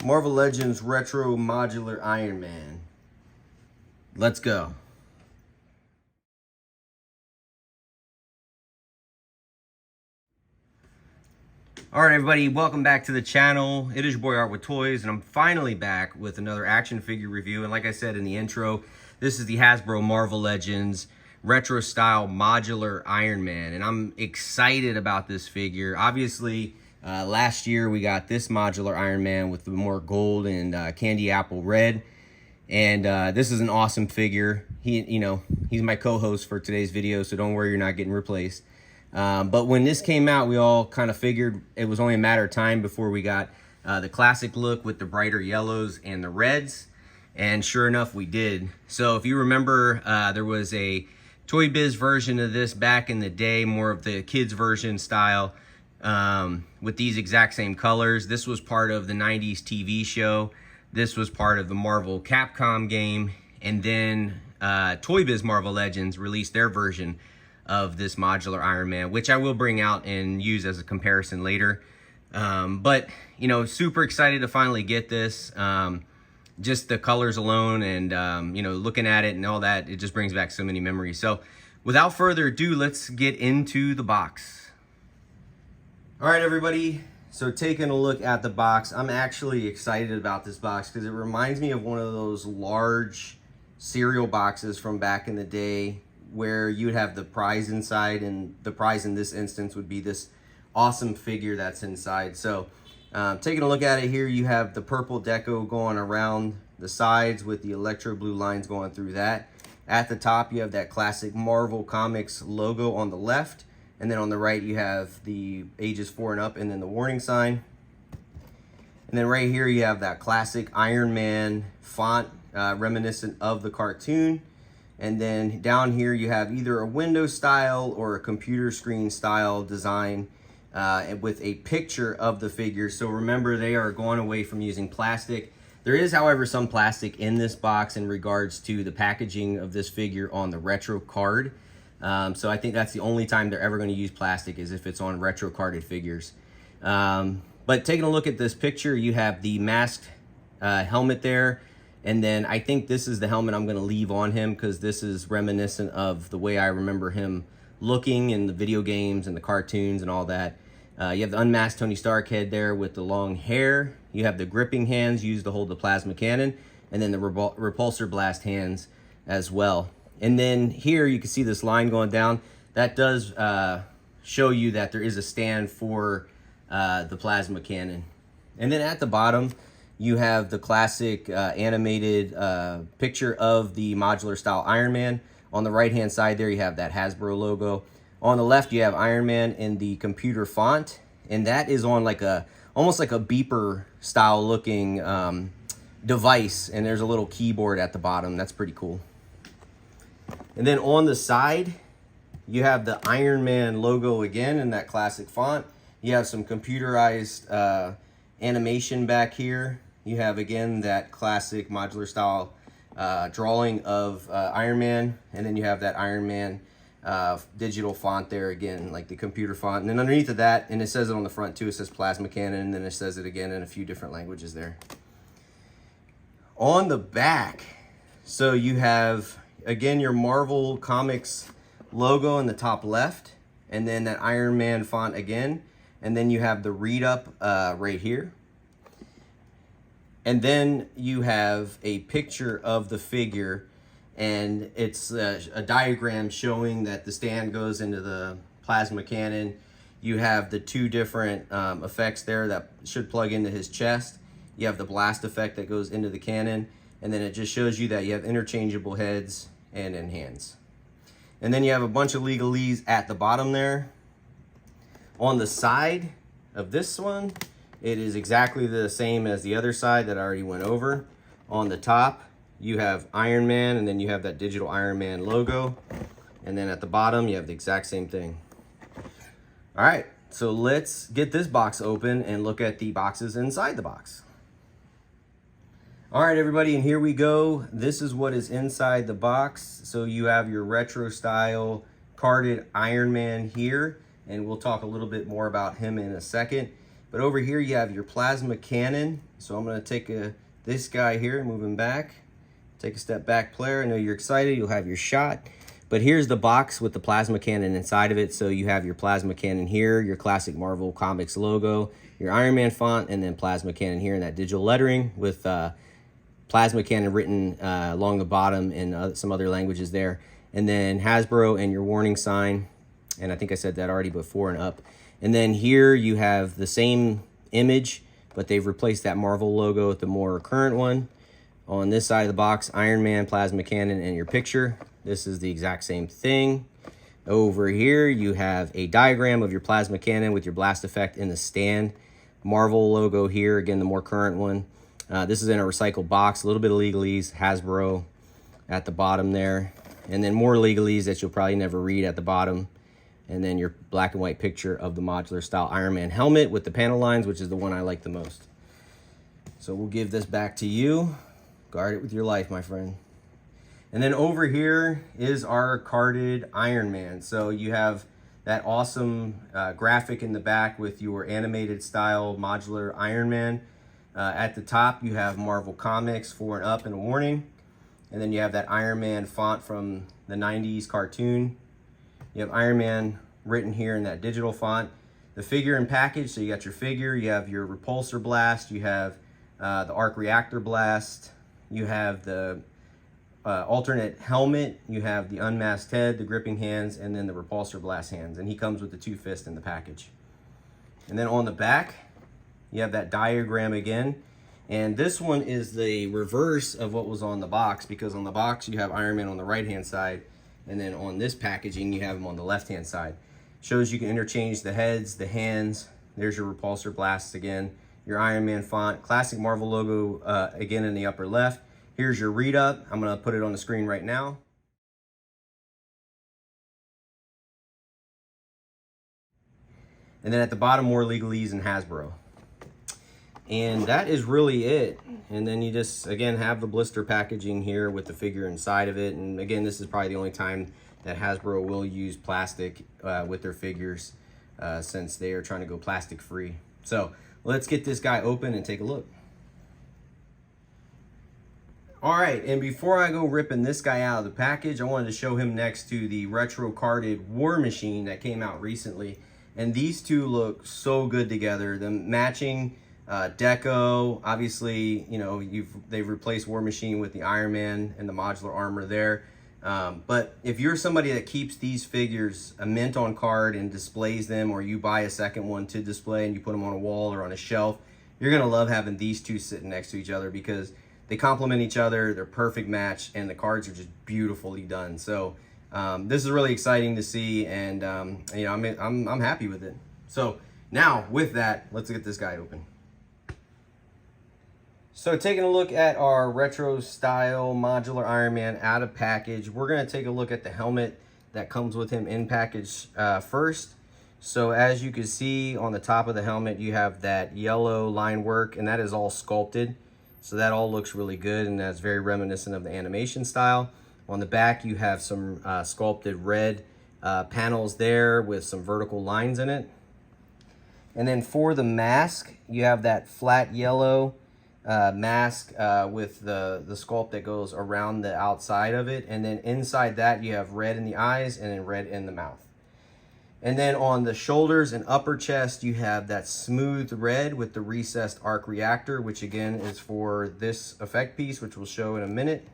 Marvel Legends Retro Modular Iron Man. Let's go. All right, everybody, welcome back to the channel. It is your boy Art with Toys, and I'm finally back with another action figure review. And like I said in the intro, this is the Hasbro Marvel Legends Retro Style Modular Iron Man, and I'm excited about this figure. Obviously, last year we got this modular Iron Man with the more gold and candy apple red, and this is an awesome figure. He's my co-host for today's video, so don't worry, you're not getting replaced. But when this came out, we all kind of figured it was only a matter of time before we got the classic look with the brighter yellows and the reds, and sure enough, we did. So if you remember, there was a Toy Biz version of this back in the day, more of the kids version style, with these exact same colors. This was part of the 90s TV show. This was part of the Marvel Capcom game, and then Toy Biz Marvel Legends released their version of this modular Iron Man, which I will bring out and use as a comparison later. But super excited to finally get this. Just the colors alone, and looking at it and all that, it just brings back so many memories. So without further ado, let's get into the box. All right, everybody, so taking a look at the box, I'm actually excited about this box because it reminds me of one of those large cereal boxes from back in the day where you'd have the prize inside, and the prize in this instance would be this awesome figure that's inside. So taking a look at it here, you have the purple deco going around the sides with the electro blue lines going through that. At the top, you have that classic Marvel Comics logo on the left, and then on the right, you have the ages 4 and up, and then the warning sign. And then right here, you have that classic Iron Man font, reminiscent of the cartoon. And then down here, you have either a window style or a computer screen style design with a picture of the figure. So remember, they are going away from using plastic. There is, however, some plastic in this box in regards to the packaging of this figure on the retro card. So I think that's the only time they're ever going to use plastic, is if it's on retro carded figures. But taking a look at this picture, you have the masked helmet there. And then I think this is the helmet I'm going to leave on him because this is reminiscent of the way I remember him looking in the video games and the cartoons and all that. You have the unmasked Tony Stark head there with the long hair. You have the gripping hands used to hold the plasma cannon, and then the repulsor blast hands as well. And then here you can see this line going down. That does show you that there is a stand for the plasma cannon. And then at the bottom, you have the classic animated picture of the modular style Iron Man. On the right hand side there, you have that Hasbro logo. On the left, you have Iron Man in the computer font, and that is on like almost like a beeper style looking device, and there's a little keyboard at the bottom. That's pretty cool. And then on the side, you have the Iron Man logo again in that classic font. You have some computerized animation back here. You have, again, that classic modular style drawing of Iron Man. And then you have that Iron Man digital font there again, like the computer font. And then underneath of that, and it says it on the front too, it says plasma cannon, and then it says it again in a few different languages there. On the back, so you have, again, your Marvel Comics logo in the top left, and then that Iron Man font again. And then you have the read up right here. And then you have a picture of the figure, and it's a diagram showing that the stand goes into the plasma cannon. You have the two different effects there that should plug into his chest. You have the blast effect that goes into the cannon, and then it just shows you that you have interchangeable heads and in hands. And then you have a bunch of legalese at the bottom there. On the side of this one, it is exactly the same as the other side that I already went over. On the top, you have Iron Man, and then you have that digital Iron Man logo. And then at the bottom, you have the exact same thing. All right, so let's get this box open and look at the boxes inside the box. All right, everybody, and here we go. This is what is inside the box. So you have your retro style carded Iron Man here, and we'll talk a little bit more about him in a second. But over here you have your plasma cannon. So I'm gonna take this guy here, move him back. Take a step back, player. I know you're excited, you'll have your shot. But here's the box with the plasma cannon inside of it. So you have your plasma cannon here, your classic Marvel Comics logo, your Iron Man font, and then plasma cannon here in that digital lettering with plasma cannon written along the bottom in some other languages there. And then Hasbro and your warning sign. And I think I said that already before and up. And then here you have the same image, but they've replaced that Marvel logo with the more current one. On this side of the box, Iron Man, plasma cannon, and your picture. This is the exact same thing. Over here, you have a diagram of your plasma cannon with your blast effect in the stand. Marvel logo here, again, the more current one. This is in a recycled box, a little bit of legalese, Hasbro at the bottom there. And then more legalese that you'll probably never read at the bottom. And then your black and white picture of the modular style Iron Man helmet with the panel lines, which is the one I like the most. So we'll give this back to you. Guard it with your life, my friend. And then over here is our carded Iron Man. So you have that awesome graphic in the back with your animated style modular Iron Man. At the top, you have Marvel Comics for and up and a warning. And then you have that Iron Man font from the 90s cartoon. You have Iron Man written here in that digital font. The figure and package, so you got your figure, you have your repulsor blast, you have the arc reactor blast, you have the alternate helmet, you have the unmasked head, the gripping hands, and then the repulsor blast hands. And he comes with the 2 fists in the package. And then on the back, you have that diagram again. And this one is the reverse of what was on the box, because on the box you have Iron Man on the right-hand side, and then on this packaging you have him on the left-hand side. Shows you can interchange the heads, the hands. There's your repulsor blasts again. Your Iron Man font, classic Marvel logo again in the upper left. Here's your read up. I'm gonna put it on the screen right now. And then at the bottom, more legalese and Hasbro. And that is really it. And then you just, again, have the blister packaging here with the figure inside of it. And again, this is probably the only time that Hasbro will use plastic with their figures since they are trying to go plastic free. So let's get this guy open and take a look. All right, and before I go ripping this guy out of the package, I wanted to show him next to the retro carded War Machine that came out recently. And these two look so good together. The matching deco, obviously, you know, they've replaced War Machine with the Iron Man and the modular armor there. But if you're somebody that keeps these figures a mint on card and displays them, or you buy a second one to display and you put them on a wall or on a shelf, you're gonna love having these two sitting next to each other because they complement each other, they're perfect match, and the cards are just beautifully done. So this is really exciting to see, and you know, I'm happy with it. So now with that, let's get this guy open. So taking a look at our retro style modular Iron Man out of package, we're gonna take a look at the helmet that comes with him in package first. So as you can see on the top of the helmet, you have that yellow line work, and that is all sculpted. So that all looks really good, and that's very reminiscent of the animation style. On the back, you have some sculpted red panels there with some vertical lines in it. And then for the mask, you have that flat yellow mask with the sculpt that goes around the outside of it. And then inside that, you have red in the eyes and then red in the mouth. And then on the shoulders and upper chest, you have that smooth red with the recessed arc reactor, which again is for this effect piece, which we'll show in a minute.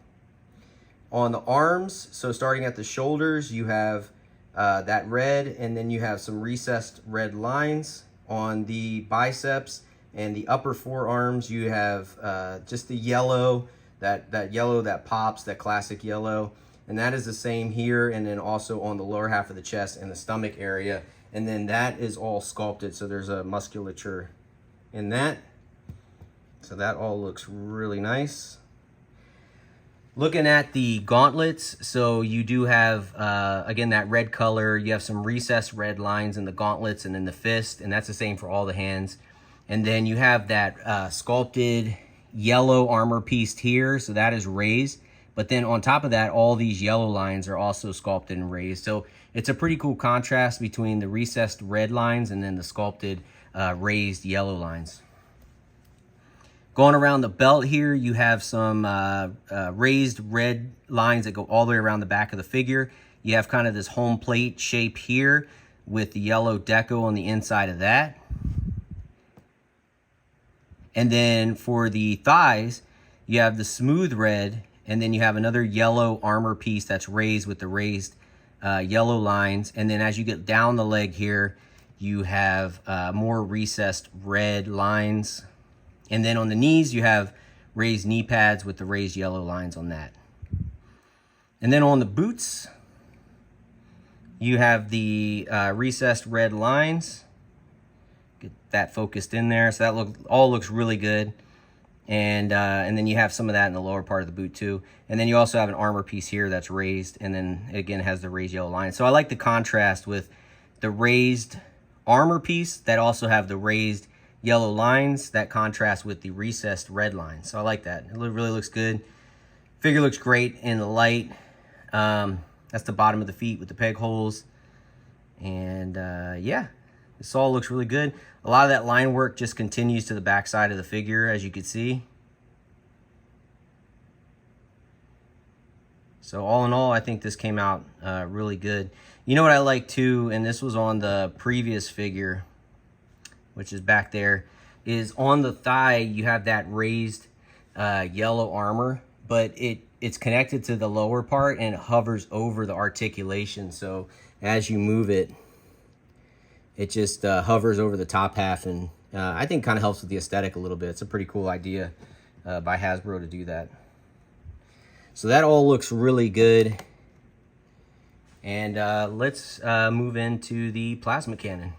On the arms, so starting at the shoulders, you have that red, and then you have some recessed red lines. On the biceps and the upper forearms, you have just the yellow, that yellow that pops, that classic yellow. And that is the same here, and then also on the lower half of the chest and the stomach area. And then that is all sculpted, so there's a musculature in that. So that all looks really nice. Looking at the gauntlets, so you do have, again, that red color. You have some recessed red lines in the gauntlets and then the fist, and that's the same for all the hands. And then you have that sculpted yellow armor piece here, so that is raised. But then on top of that, all these yellow lines are also sculpted and raised. So it's a pretty cool contrast between the recessed red lines and then the sculpted raised yellow lines. Going around the belt here, you have some raised red lines that go all the way around the back of the figure. You have kind of this home plate shape here with the yellow deco on the inside of that. And then for the thighs, you have the smooth red, and then you have another yellow armor piece that's raised with the raised yellow lines. And then as you get down the leg here, you have more recessed red lines. And then on the knees, you have raised knee pads with the raised yellow lines on that. And then on the boots, you have the recessed red lines. Get that focused in there. So that all looks really good. And then you have some of that in the lower part of the boot too. And then you also have an armor piece here that's raised, and then again has the raised yellow lines. So I like the contrast with the raised armor piece that also have the raised yellow lines, that contrast with the recessed red lines. So I like that. It really looks good. Figure looks great in the light. That's the bottom of the feet with the peg holes. And yeah, this all looks really good. A lot of that line work just continues to the back side of the figure, as you can see. So all in all, I think this came out really good. You know what I like too, and this was on the previous figure, which is back there, is on the thigh, you have that raised yellow armor, but it's connected to the lower part and it hovers over the articulation. So as you move it, it just hovers over the top half, and I think kind of helps with the aesthetic a little bit. It's a pretty cool idea by Hasbro to do that. So that all looks really good. And let's move into the plasma cannon.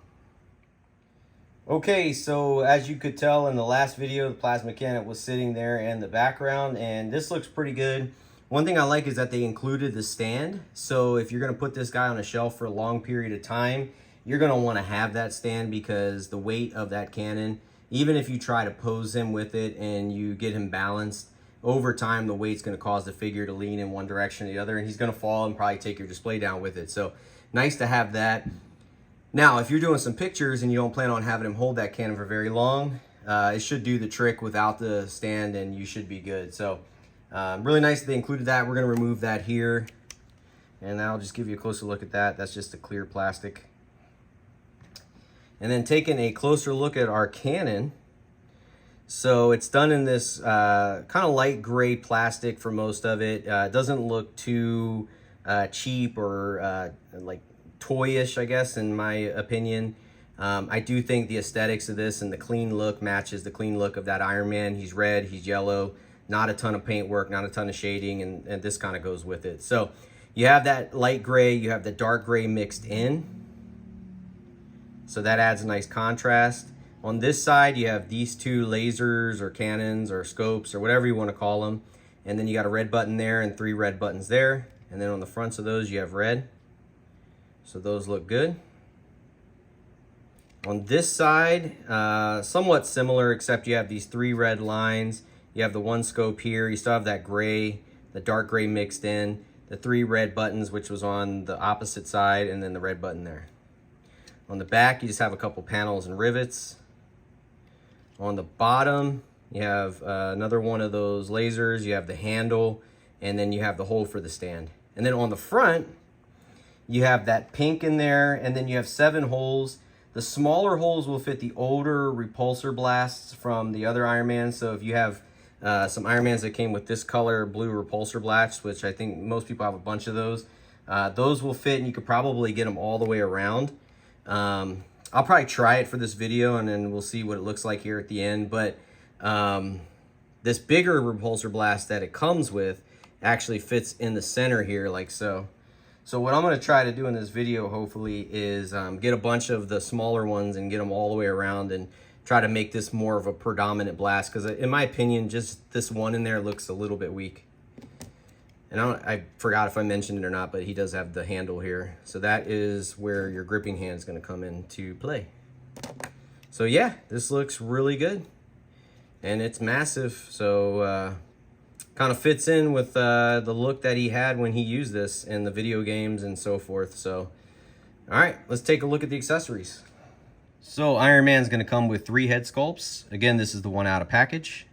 Okay, so as you could tell in the last video, the plasma cannon was sitting there in the background, and this looks pretty good. One thing I like is that they included the stand. So if you're gonna put this guy on a shelf for a long period of time, you're gonna wanna have that stand, because the weight of that cannon, even if you try to pose him with it and you get him balanced, over time the weight's gonna cause the figure to lean in one direction or the other, and he's gonna fall and probably take your display down with it. So nice to have that. Now, if you're doing some pictures and you don't plan on having him hold that cannon for very long, it should do the trick without the stand, and you should be good. So really nice that they included that. We're gonna remove that here, and I'll just give you a closer look at that. That's just a clear plastic. And then taking a closer look at our cannon. So it's done in this kind of light gray plastic for most of it. It doesn't look too cheap or like toyish, I guess, in my opinion. I do think the aesthetics of this and the clean look matches the clean look of that Iron Man. He's red, he's yellow, not a ton of paint work, not a ton of shading, and this kind of goes with it. So you have that light gray, you have the dark gray mixed in. So that adds a nice contrast. On this side, you have these two lasers or cannons or scopes or whatever you want to call them. And then you got a red button there and 3 red buttons there. And then on the fronts of those, you have red. So those look good. On this side, somewhat similar, except you have these 3 red lines. You have the 1 scope here. You still have that gray, the dark gray mixed in. The 3 red buttons, which was on the opposite side, and then the red button there. On the back, you just have a couple panels and rivets. On the bottom, you have another one of those lasers. You have the handle, and then you have the hole for the stand. And then on the front, you have that pink in there, and then you have 7 holes. The smaller holes will fit the older repulsor blasts from the other Iron Man. So if you have some Iron Mans that came with this color blue repulsor blasts, which I think most people have a bunch of those will fit, and you could probably get them all the way around. I'll probably try it for this video, and then we'll see what it looks like here at the end. But this bigger repulsor blast that it comes with actually fits in the center here like so. So what I'm going to try to do in this video, hopefully, is get a bunch of the smaller ones and get them all the way around and try to make this more of a predominant blast. Because in my opinion, just this one in there looks a little bit weak. And I forgot if I mentioned it or not, but he does have the handle here. So that is where your gripping hand is going to come into play. So yeah, this looks really good. And it's massive, so kind of fits in with the look that he had when he used this in the video games and so forth. So, all right, let's take a look at the accessories. So Iron Man's going to come with 3 head sculpts. Again, this is the one out of package.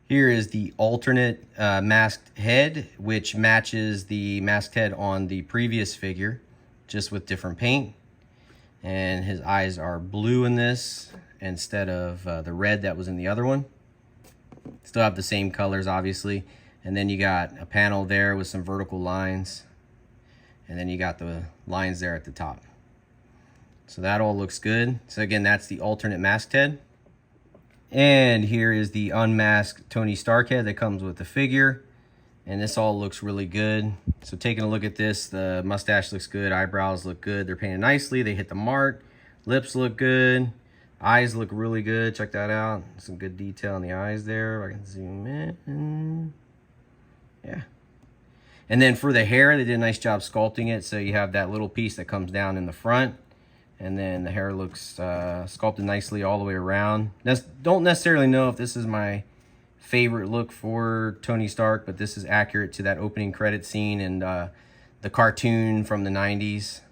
Here is the alternate masked head, which matches the masked head on the previous figure, just with different paint. And his eyes are blue in this instead of the red that was in the other one. Still have the same colors, obviously. And then you got a panel there with some vertical lines. And then you got the lines there at the top. So that all looks good. So again, that's the alternate masked head. And here is the unmasked Tony Stark head that comes with the figure. And this all looks really good. So taking a look at this, the mustache looks good, eyebrows look good, they're painted nicely, they hit the mark, lips look good, eyes look really good, check that out. Some good detail in the eyes there. I can zoom in. Yeah. And then for the hair, they did a nice job sculpting it. So you have that little piece that comes down in the front. And then the hair looks sculpted nicely all the way around. Don't necessarily know if this is my favorite look for Tony Stark, but this is accurate to that opening credit scene and the cartoon from the 90s.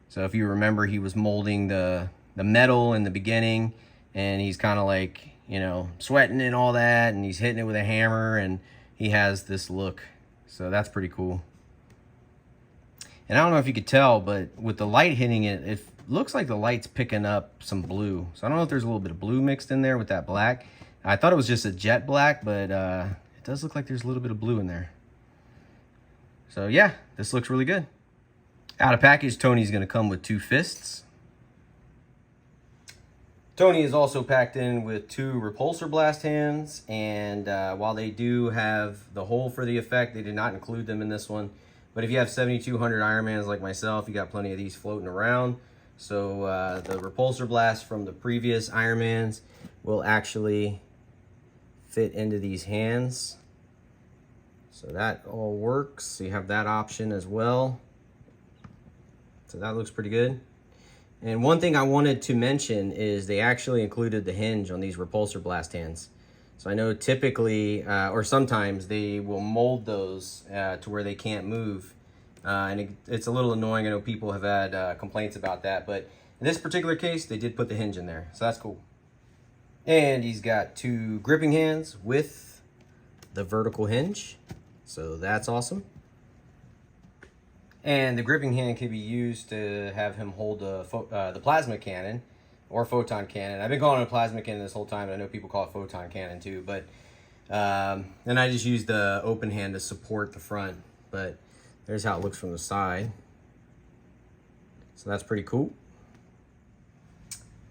So if you remember, he was molding the metal in the beginning, and he's kind of like, you know, sweating and all that, and he's hitting it with a hammer, and he has this look. So that's pretty cool. And I don't know if you could tell, but with the light hitting it, it looks like the light's picking up some blue. So I don't know if there's a little bit of blue mixed in there with that black. I thought it was just a jet black, but it does look like there's a little bit of blue in there. So yeah, this looks really good. Out of package, Tony's going to come with 2 fists. Tony is also packed in with 2 repulsor blast hands, and while they do have the hole for the effect, they did not include them in this one. But if you have 7,200 Iron Mans like myself, you got plenty of these floating around. So the repulsor blast from the previous Iron Mans will actually fit into these hands. So that all works. So you have that option as well. So that looks pretty good. And one thing I wanted to mention is they actually included the hinge on these repulsor blast hands. So I know typically, or sometimes, they will mold those to where they can't move. And it's a little annoying. I know people have had complaints about that. But in this particular case, they did put the hinge in there. So that's cool. And he's got 2 gripping hands with the vertical hinge. So that's awesome. And the gripping hand can be used to have him hold the plasma cannon or photon cannon. I've been calling it a plasma cannon this whole time. I know people call it photon cannon too, but and I just use the open hand to support the front. But there's how it looks from the side. So that's pretty cool.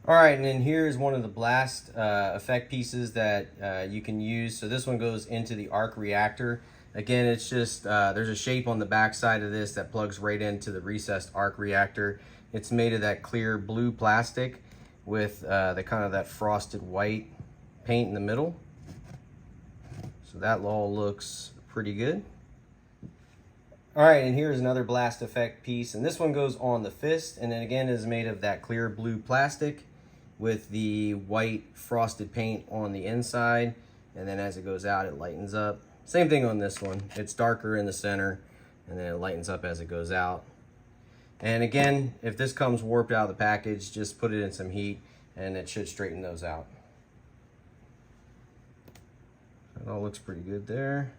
All right, and then here's one of the blast effect pieces that you can use. So this one goes into the arc reactor. Again, it's just, there's a shape on the back side of this that plugs right into the recessed arc reactor. It's made of that clear blue plastic with the kind of that frosted white paint in the middle. So that all looks pretty good. All right, and here's another blast effect piece. And this one goes on the fist, and then again is made of that clear blue plastic with the white frosted paint on the inside. And then as it goes out, it lightens up. Same thing on this one. It's darker in the center, and then it lightens up as it goes out. And again, if this comes warped out of the package, just put it in some heat, and it should straighten those out. That all looks pretty good there.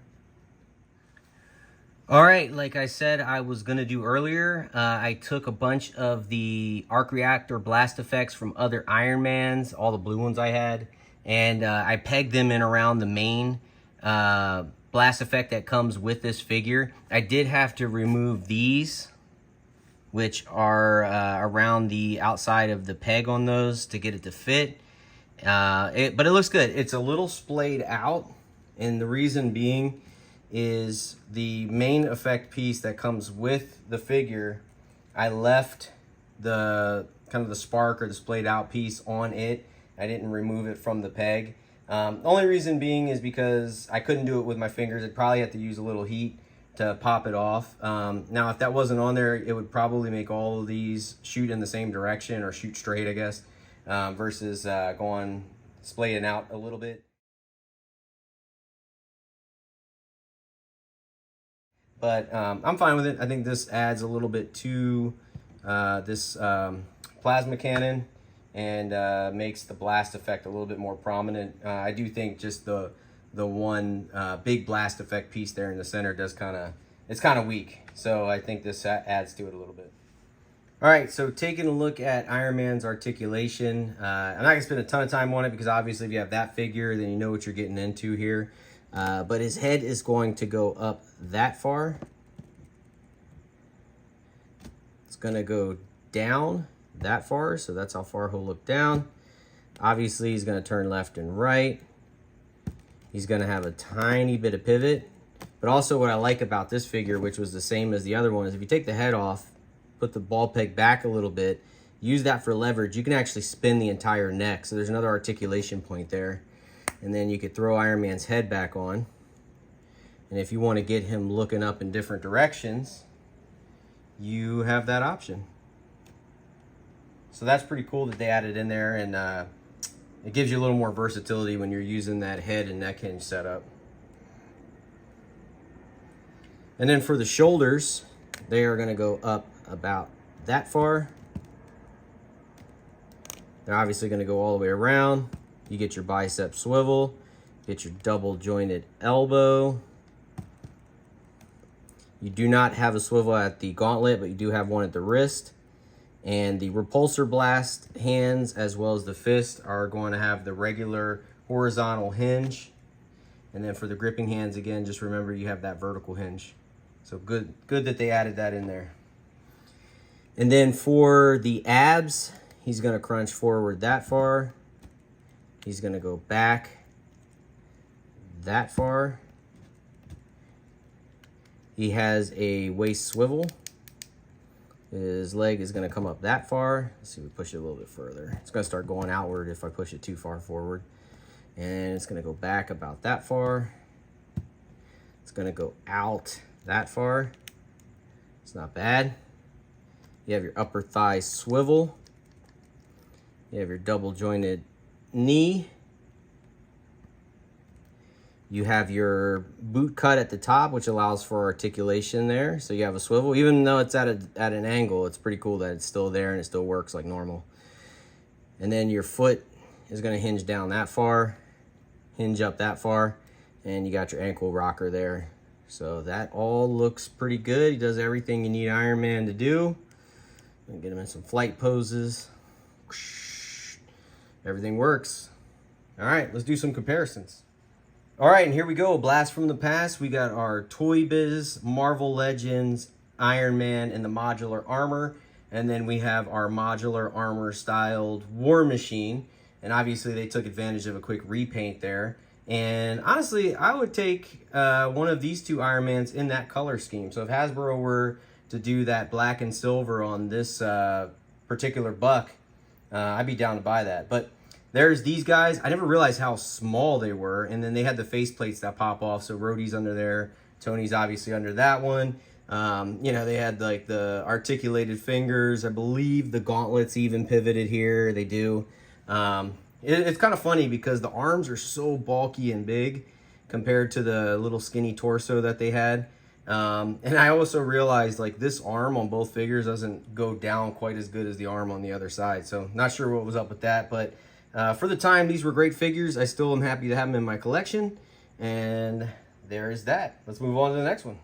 All right, like I said I was going to do earlier, I took a bunch of the arc reactor blast effects from other Iron Mans, all the blue ones I had, and I pegged them in around the main blast effect that comes with this figure. I did have to remove these, which are around the outside of the peg on those to get it to fit. But it looks good. It's a little splayed out, and the reason being is the main effect piece that comes with the figure, I left the kind of the spark or the splayed out piece on it. I didn't remove it from the peg. The only reason being is because I couldn't do it with my fingers. I'd probably have to use a little heat to pop it off. Now, if that wasn't on there, it would probably make all of these shoot in the same direction, or shoot straight, I guess, versus going splaying out a little bit. But I'm fine with it. I think this adds a little bit to this plasma cannon and makes the blast effect a little bit more prominent. I do think just the one big blast effect piece there in the center does it's kind of weak. So I think this adds to it a little bit. All right, so taking a look at Iron Man's articulation. I'm not gonna spend a ton of time on it because obviously if you have that figure, then you know what you're getting into here. But his head is going to go up that far. It's gonna go down that far, so that's how far he'll look down. Obviously, he's gonna turn left and right. He's gonna have a tiny bit of pivot. But also what I like about this figure, which was the same as the other one, is if you take the head off, put the ball peg back a little bit, use that for leverage, you can actually spin the entire neck. So there's another articulation point there. And then you could throw Iron Man's head back on. And if you want to get him looking up in different directions, you have that option. So that's pretty cool that they added in there, and it gives you a little more versatility when you're using that head and neck hinge setup. And then for the shoulders, they are going to go up about that far. They're obviously going to go all the way around. You get your bicep swivel, get your double jointed elbow. You do not have a swivel at the gauntlet, but you do have one at the wrist. And the repulsor blast hands as well as the fist are going to have the regular horizontal hinge. And then for the gripping hands, again, just remember you have that vertical hinge. So good that they added that in there. And then for the abs, he's going to crunch forward that far. He's going to go back that far. He has a waist swivel. His leg is going to come up that far. Let's see if we push it a little bit further. It's going to start going outward if I push it too far forward. And it's going to go back about that far. It's going to go out that far. It's not bad. You have your upper thigh swivel. You have your double jointed knee. You have your boot cut at the top, which allows for articulation there. So you have a swivel. Even though it's at an angle, it's pretty cool that it's still there and it still works like normal. And then your foot is going to hinge down that far, hinge up that far, and you got your ankle rocker there. So that all looks pretty good. He does everything you need Iron Man to do. Get him in some flight poses. Everything works. All right, let's do some comparisons. All right, and here we go. A blast from the past. We got our Toy Biz Marvel Legends Iron Man in the modular armor. And then we have our modular armor styled War Machine. And obviously they took advantage of a quick repaint there. And honestly, I would take one of these two Iron Mans in that color scheme. So if Hasbro were to do that black and silver on this particular buck, I'd be down to buy that. But there's these guys. I never realized how small they were. And then they had the face plates that pop off. So Rhodey's under there. Tony's obviously under that one. You know, they had like the articulated fingers. I believe the gauntlets even pivoted here. They do. It's kind of funny because the arms are so bulky and big compared to the little skinny torso that they had. And I also realized like this arm on both figures doesn't go down quite as good as the arm on the other side. So not sure what was up with that, but for the time, these were great figures. I still am happy to have them in my collection. And there's that. Let's move on to the next one.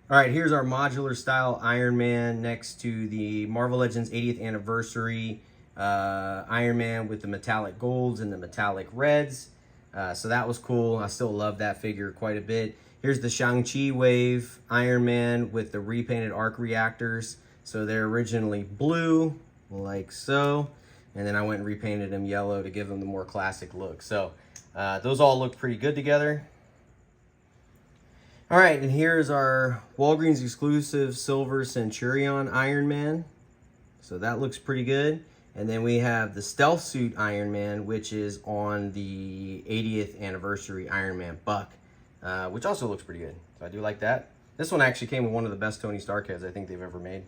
All right, here's our modular style Iron Man next to the Marvel Legends 80th anniversary Iron Man with the metallic golds and the metallic reds. So that was cool. I still love that figure quite a bit. Here's the Shang-Chi wave Iron Man with the repainted arc reactors. So they're originally blue, like so. And then I went and repainted them yellow to give them the more classic look. So those all look pretty good together. All right, and here's our Walgreens exclusive Silver Centurion Iron Man. So that looks pretty good. And then we have the Stealth Suit Iron Man, which is on the 80th anniversary Iron Man buck, which also looks pretty good. So I do like that. This one actually came with one of the best Tony Stark heads I think they've ever made.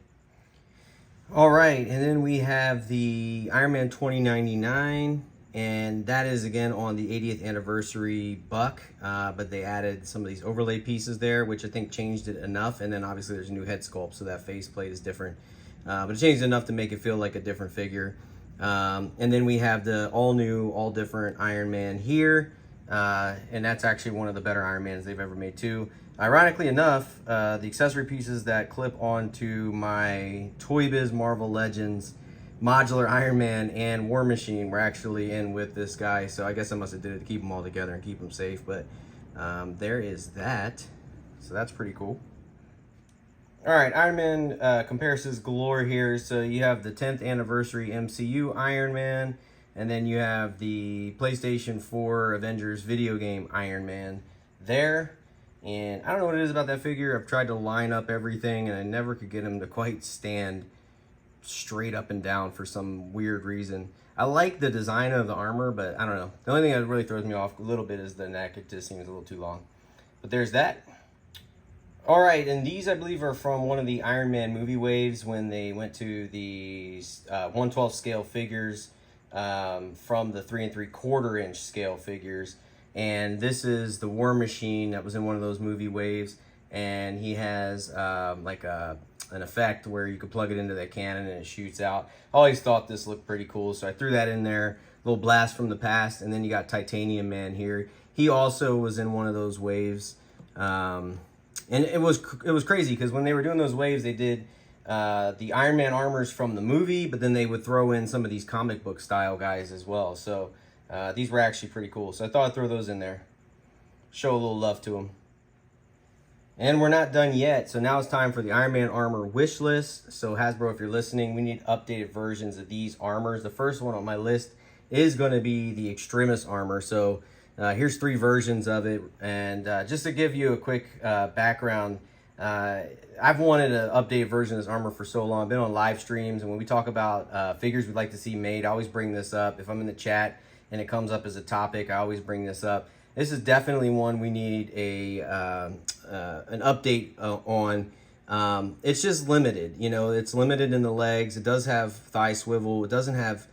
All right, and then we have the Iron Man 2099, and that is again on the 80th anniversary buck, but they added some of these overlay pieces there, which I think changed it enough. And then obviously there's a new head sculpt, so that faceplate is different. but it changed enough to make it feel like a different figure. And then we have the all new, all different Iron Man here. And that's actually one of the better Iron Mans they've ever made too. Ironically enough, the accessory pieces that clip onto my Toy Biz Marvel Legends Modular Iron Man and War Machine were actually in with this guy. So I guess I must have did it to keep them all together and keep them safe. But there is that. So that's pretty cool. All right, Iron Man comparisons galore here. So you have the 10th anniversary MCU Iron Man, and then you have the PlayStation 4 Avengers video game Iron Man there. And I don't know what it is about that figure. I've tried to line up everything, and I never could get him to quite stand straight up and down for some weird reason. I like the design of the armor, but I don't know. The only thing that really throws me off a little bit is the neck. It just seems a little too long. But there's that. All right, and these I believe are from one of the Iron Man movie waves when they went to the 1/12 scale figures from the 3 3/4 inch scale figures. And this is the War Machine that was in one of those movie waves, and he has like an effect where you could plug it into that cannon and it shoots out. I always thought this looked pretty cool, so I threw that in there. Little blast from the past. And then you got Titanium Man here. He also was in one of those waves. And it was crazy because when they were doing those waves, they did the Iron Man armors from the movie, but then they would throw in some of these comic book style guys as well. So these were actually pretty cool. So I thought I'd throw those in there. Show a little love to them. And we're not done yet. So now it's time for the Iron Man armor wish list. So Hasbro, if you're listening, we need updated versions of these armors. The first one on my list is going to be the Extremis armor. So here's 3 versions of it. And just to give you a quick background, I've wanted an updated version of this armor for so long. I've been on live streams, and when we talk about figures we'd like to see made, I always bring this up. If I'm in the chat and it comes up as a topic, I always bring this up. This is definitely one we need an update on. It's just limited, you know. It's limited in the legs. It does have thigh swivel. It doesn't have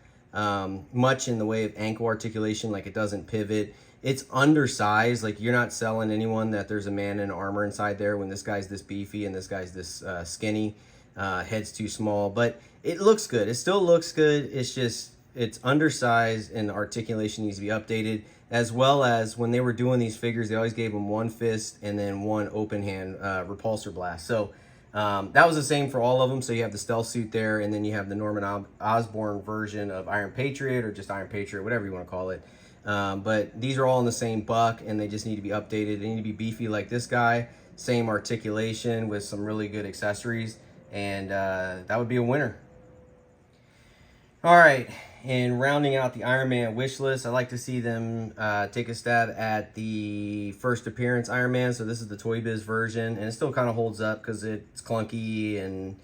much in the way of ankle articulation, like it doesn't pivot. It's undersized. Like, you're not selling anyone that there's a man in armor inside there when this guy's this beefy and this guy's this skinny. Head's too small, but it looks good. It still looks good. It's just, it's undersized and the articulation needs to be updated. As well as when they were doing these figures, they always gave them one fist and then one open hand repulsor blast. So that was the same for all of them. So you have the stealth suit there, and then you have the Norman Osborn version of Iron Patriot, or just Iron Patriot, whatever you want to call it. But these are all in the same buck, and they just need to be updated. They need to be beefy like this guy, same articulation with some really good accessories, and that would be a winner. All right, and rounding out the Iron Man wish list, I'd like to see them take a stab at the first appearance Iron Man. So this is the Toy Biz version, and it still kind of holds up because it's clunky, and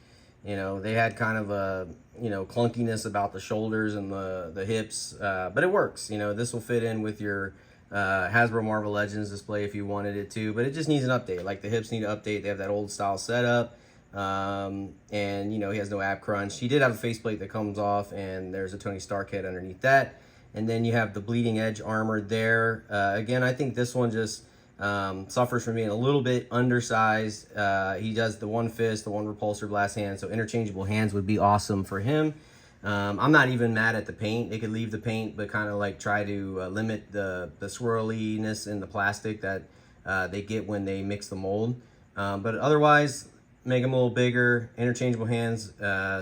you know, they had kind of a, you know, clunkiness about the shoulders and the hips, but it works. You know, this will fit in with your Hasbro Marvel Legends display if you wanted it to, but it just needs an update. Like, the hips need an update. They have that old style setup. And you know, he has no ab crunch. He did have a faceplate that comes off, and there's a Tony Stark head underneath that. And then you have the bleeding edge armor there. Again, I think this one just suffers from being a little bit undersized. He does the one fist, the one repulsor blast hand, so interchangeable hands would be awesome for him. I'm not even mad at the paint. They could leave the paint, but kind of like try to limit the swirliness in the plastic that they get when they mix the mold. But otherwise, make them a little bigger, interchangeable hands,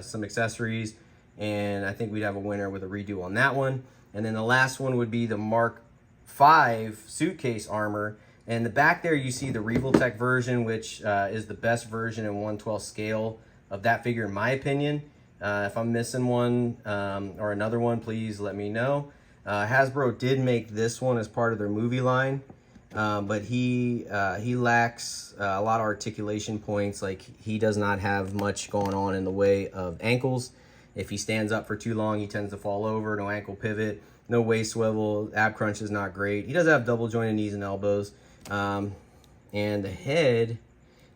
some accessories, and I think we'd have a winner with a redo on that one. And then the last one would be the Mark V suitcase armor. And the back there, you see the Revoltech version, which is the best version in 1/12 scale of that figure, in my opinion. If I'm missing one or another one, please let me know. Hasbro did make this one as part of their movie line. But he lacks a lot of articulation points. Like, he does not have much going on in the way of ankles. If he stands up for too long, he tends to fall over. No ankle pivot, no waist swivel, ab crunch is not great. He does have double jointed knees and elbows. And the head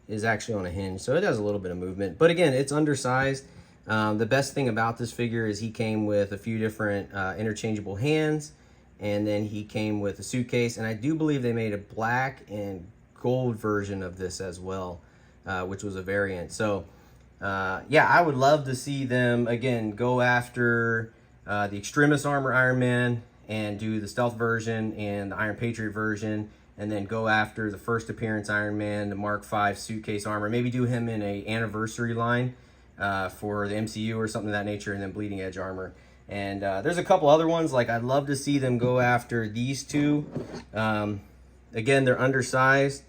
is actually on a hinge, so it has a little bit of movement. But again, it's undersized. The best thing about this figure is he came with a few different interchangeable hands. And then he came with a suitcase, and I do believe they made a black and gold version of this as well, which was a variant. So Yeah, I would love to see them again go after the Extremis Armor Iron Man and do the Stealth version and the Iron Patriot version, and then go after the first appearance Iron Man, the Mark V suitcase armor. Maybe do him in a anniversary line for the MCU or something of that nature, and then Bleeding Edge armor. And there's a couple other ones, like I'd love to see them go after these two. Again, they're undersized,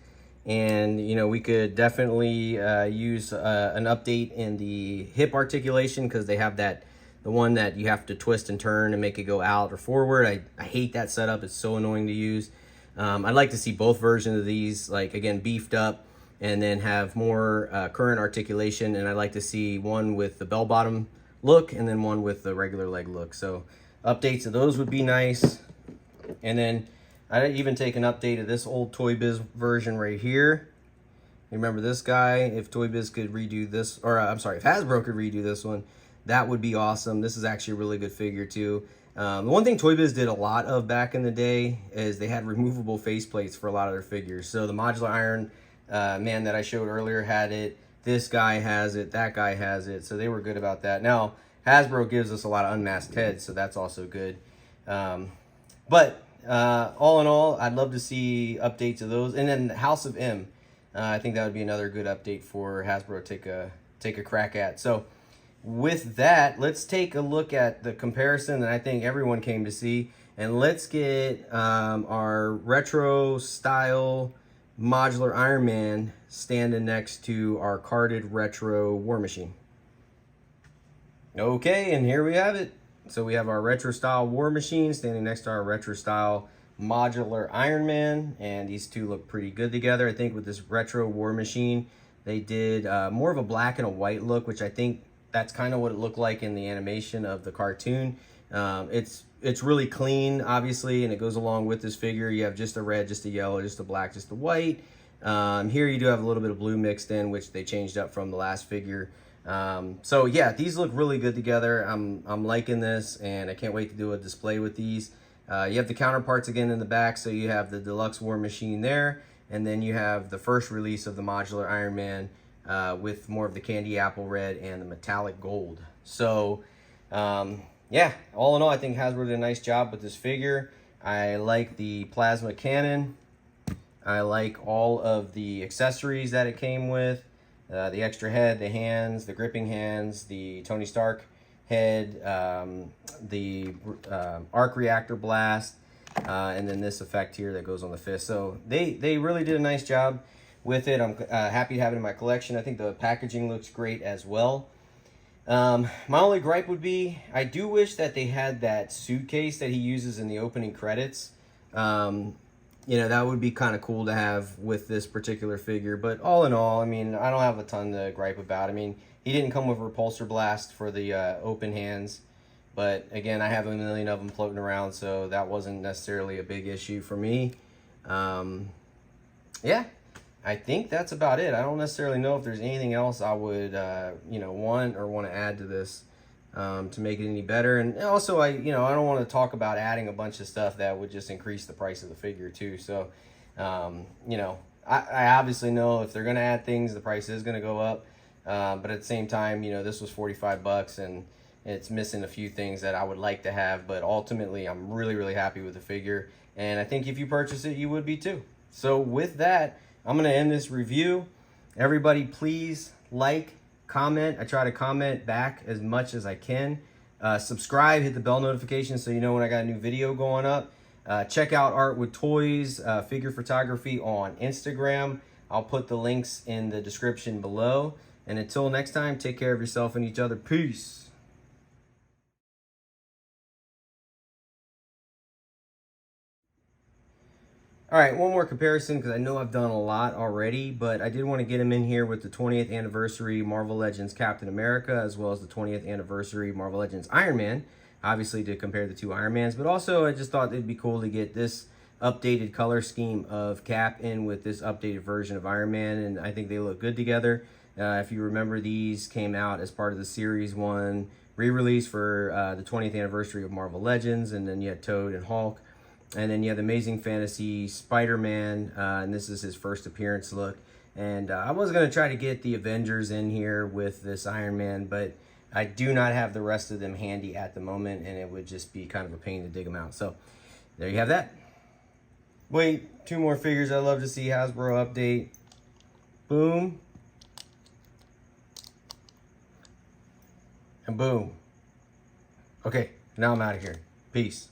and you know, we could definitely use an update in the hip articulation, because they have that, the one that you have to twist and turn and make it go out or forward. I hate that setup. It's so annoying to use. I'd like to see both versions of these, like again, beefed up, and then have more current articulation. And I'd like to see one with the bell bottom look and then one with the regular leg look. So updates of those would be nice. And then I'd even take an update of this old Toy Biz version right here. You remember this guy? If Toy Biz could redo this, or I'm sorry, if Hasbro could redo this one, that would be awesome. This is actually a really good figure too. The one thing Toy Biz did a lot of back in the day is they had removable faceplates for a lot of their figures. So the Modular Iron Man that I showed earlier had it. This guy has it. That guy has it. So they were good about that. Now, Hasbro gives us a lot of unmasked heads, so that's also good. But all in all, I'd love to see updates of those. And then House of M. I think that would be another good update for Hasbro to take a crack at. So with that, let's take a look at the comparison that I think everyone came to see, and let's get our retro style Modular Iron Man standing next to our carded retro War Machine. Okay, and here we have it. So we have our retro style War Machine standing next to our retro style Modular Iron Man, and these two look pretty good together. I think with this retro War Machine, they did more of a black and a white look, which I think that's kind of what it looked like in the animation of the cartoon. It's really clean, obviously, and it goes along with this figure. You have just a red, just a yellow, just a black, just a white. Here you do have a little bit of blue mixed in, which they changed up from the last figure. So yeah, these look really good together. I'm liking this, and I can't wait to do a display with these. You have the counterparts again in the back, so you have the Deluxe War Machine there, and then you have the first release of the Modular Iron Man with more of the candy apple red and the metallic gold. So yeah, all in all, I think Hasbro did a nice job with this figure. I like the plasma cannon. I like all of the accessories that it came with. The extra head, the hands, the gripping hands, the Tony Stark head, the arc reactor blast, and then this effect here that goes on the fist. So they really did a nice job with it. I'm happy to have it in my collection. I think the packaging looks great as well. My only gripe would be, I do wish that they had that suitcase that he uses in the opening credits. You know, that would be kind of cool to have with this particular figure. But all in all, I mean, I don't have a ton to gripe about. I mean, he didn't come with a repulsor blast for the open hands. But again, I have a million of them floating around, so that wasn't necessarily a big issue for me. Yeah, I think that's about it. I don't necessarily know if there's anything else I would, you know, want to add to this to make it any better. And also, I don't want to talk about adding a bunch of stuff that would just increase the price of the figure too. So, you know, I obviously know if they're going to add things, the price is going to go up. But at the same time, you know, this was 45 bucks and it's missing a few things that I would like to have. But ultimately, I'm really, really happy with the figure. And I think if you purchase it, you would be too. So with that, I'm going to end this review. Everybody, please like, comment. I try to comment back as much as I can. Subscribe, hit the bell notification so you know when I got a new video going up. Check out Art with Toys, figure photography on Instagram. I'll put the links in the description below. And until next time, take care of yourself and each other. Peace. All right, one more comparison because I know I've done a lot already, but I did want to get him in here with the 20th anniversary Marvel Legends Captain America, as well as the 20th anniversary Marvel Legends Iron Man, obviously to compare the two Iron Mans, but also I just thought it'd be cool to get this updated color scheme of Cap in with this updated version of Iron Man, and I think they look good together. If you remember, these came out as part of the Series 1 re-release for the 20th anniversary of Marvel Legends, and then you had Toad and Hulk. And then you have the Amazing Fantasy Spider-Man, and this is his first appearance look. And I was going to try to get the Avengers in here with this Iron Man, but I do not have the rest of them handy at the moment, and it would just be kind of a pain to dig them out. So there you have that. Wait, 2 more figures I'd love to see Hasbro update. Boom. And boom. Okay, now I'm out of here. Peace.